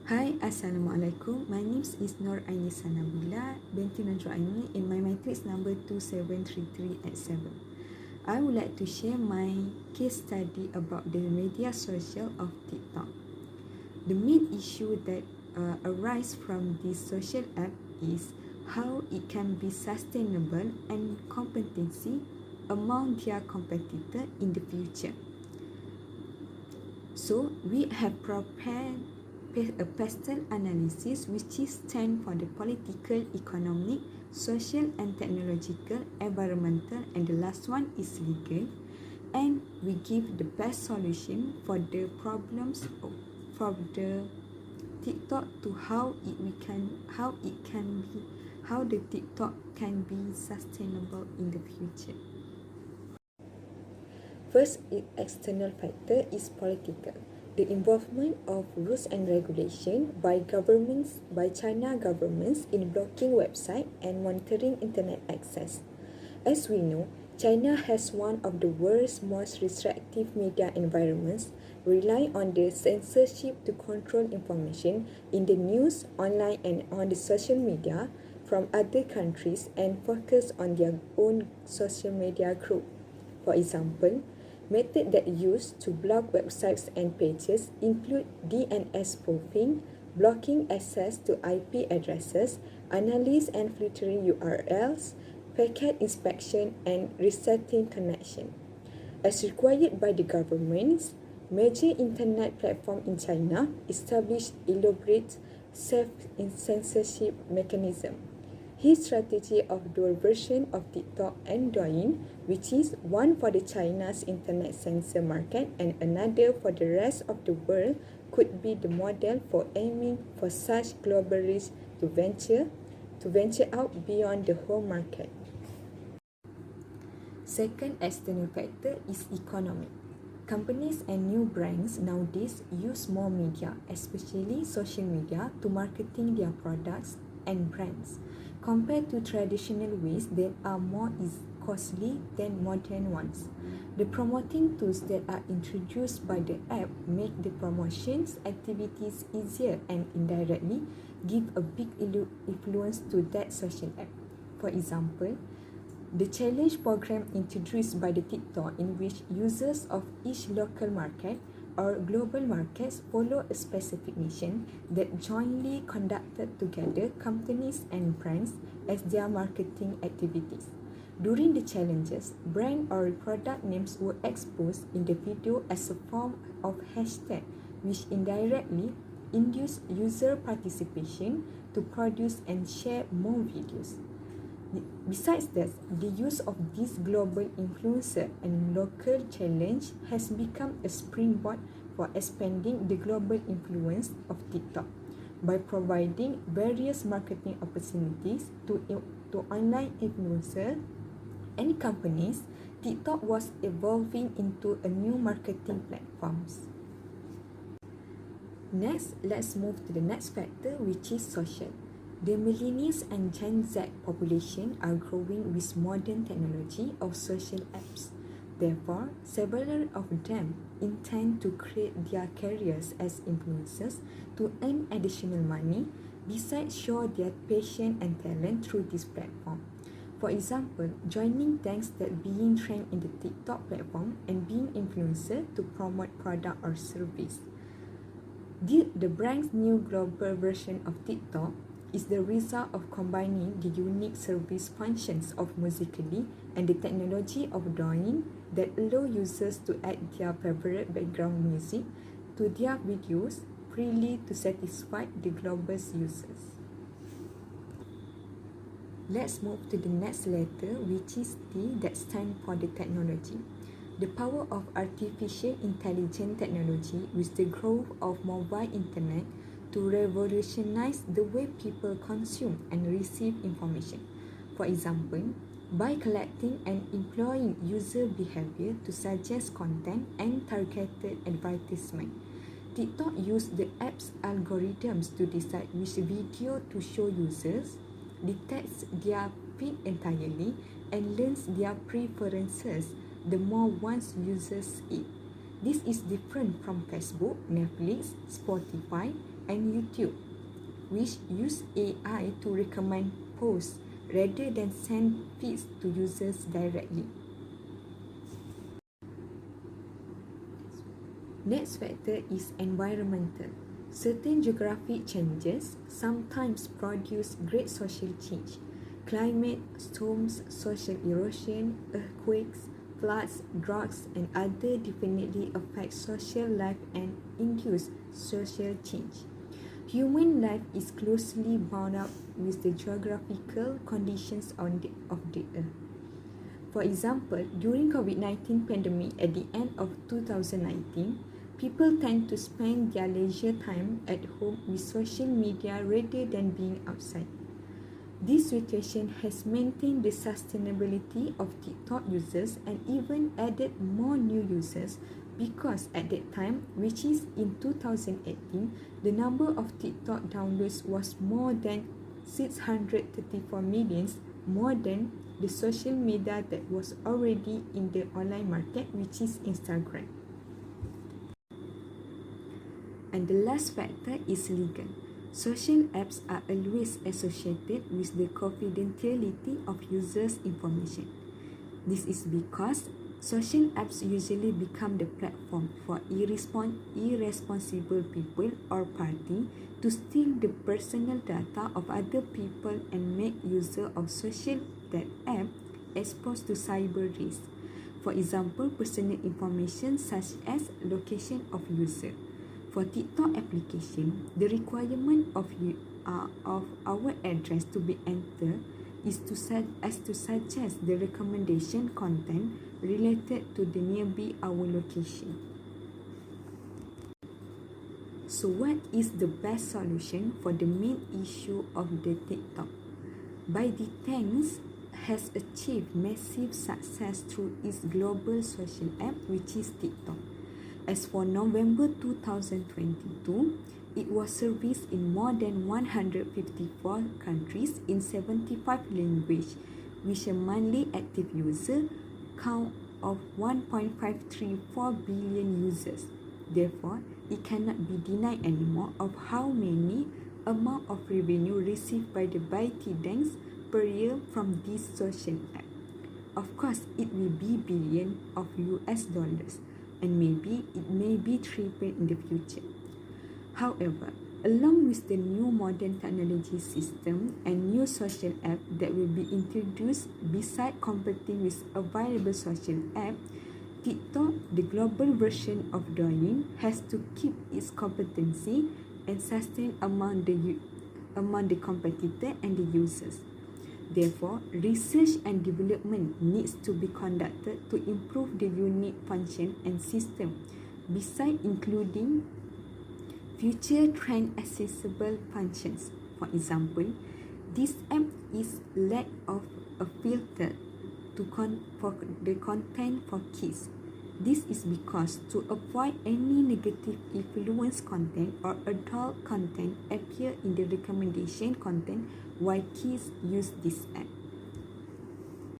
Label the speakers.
Speaker 1: Hi, Assalamualaikum. My name is Nur Aini Sanabila binti Najwa Aini in my matrix number 273387. I would like to share my case study about the media social of TikTok. The main issue that arises from this social app is how it can be sustainable and competency among their competitor in the future. So we have prepared a pastel analysis which is stand for the political, economic, social and technological, environmental, and the last one is legal, and we give the best solution for the problems from the TikTok to how the TikTok can be sustainable in the future. First, external factor is political. The involvement of rules and regulation by China governments in blocking website and monitoring internet access. As we know, China has one of the world's most restrictive media environments, relying on the censorship to control information in the news, online and on the social media from other countries and focus on their own social media group. For example, methods that used to block websites and pages include DNS spoofing, blocking access to IP addresses, analysis and filtering URLs, packet inspection, and resetting connection. As required by the governments, major internet platforms in China established elaborate self-censorship mechanism. His strategy of dual version of TikTok and Douyin, which is one for the China's internet censor market and another for the rest of the world, could be the model for aiming for such global reach to venture out beyond the home market. Second external factor is economic. Companies and new brands nowadays use more media, especially social media, to marketing their products and brands. Compared to traditional ways that are more costly than modern ones. The promoting tools that are introduced by the app make the promotions activities easier and indirectly give a big influence to that social app. For example, the challenge program introduced by the TikTok in which users of each local market or global markets follow a specific mission that jointly conducted together companies and brands as their marketing activities. During the challenges, brand or product names were exposed in the video as a form of hashtag which indirectly induced user participation to produce and share more videos. Besides that, the use of this global influencer and local challenge has become a springboard for expanding the global influence of TikTok by providing various marketing opportunities to online influencers and companies. TikTok was evolving into a new marketing platforms. Next, let's move to the next factor, which is social. The millennials and Gen Z population are growing with modern technology of social apps. Therefore, several of them intend to create their careers as influencers to earn additional money, besides show their passion and talent through this platform. For example, joining gangs that being trained in the TikTok platform and being influencer to promote product or service. The brand's new global version of TikTok is the result of combining the unique service functions of Musical.ly and the technology of Douyin that allow users to add their favorite background music to their videos freely to satisfy the global users. Let's move to the next letter, which is T, that stands for the technology. The power of artificial intelligence technology with the growth of mobile internet to revolutionize the way people consume and receive information. For example, by collecting and employing user behavior to suggest content and targeted advertisement. TikTok used the app's algorithms to decide which video to show users, detects their feed entirely, and learns their preferences the more once users it. This is different from Facebook, Netflix, Spotify, and YouTube, which use AI to recommend posts rather than send feeds to users directly. Next factor is environmental. Certain geographic changes sometimes produce great social change. Climate, storms, social erosion, earthquakes, floods, droughts, and other definitely affect social life and induce social change. Human life is closely bound up with the geographical conditions of the earth. For example, during COVID-19 pandemic at the end of 2019, people tend to spend their leisure time at home with social media rather than being outside. This situation has maintained the sustainability of TikTok users and even added more new users because at that time, which is in 2018, the number of TikTok downloads was more than 634 million, more than the social media that was already in the online market, which is Instagram. And the last factor is legal. Social apps are always associated with the confidentiality of users' information. This is because social apps usually become the platform for irresponsible people or parties to steal the personal data of other people and make use of social that app exposed to cyber risk. For example, personal information such as location of user. For TikTok application, the requirement of our address to be entered is to suggest the recommendation content related to the nearby our location. So what is the best solution for the main issue of the TikTok? ByteDance has achieved massive success through its global social app, which is TikTok. As for November 2022, it was serviced in more than 154 countries in 75 languages, with a monthly active user count of 1.534 billion users. Therefore, it cannot be denied anymore of how many amount of revenue received by the ByteDance per year from this social app. Of course, it will be billions of US dollars, and maybe it may be tripled in the future. However, along with the new modern technology system and new social app that will be introduced beside competing with available social app, TikTok, the global version of Douyin, has to keep its competency and sustain among the competitor and the users. Therefore, research and development needs to be conducted to improve the unique function and system, besides including future trend accessible functions. For example, this app is lack of a filter for the content for kids. This is because to avoid any negative influence content or adult content appear in the recommendation content while kids use this app.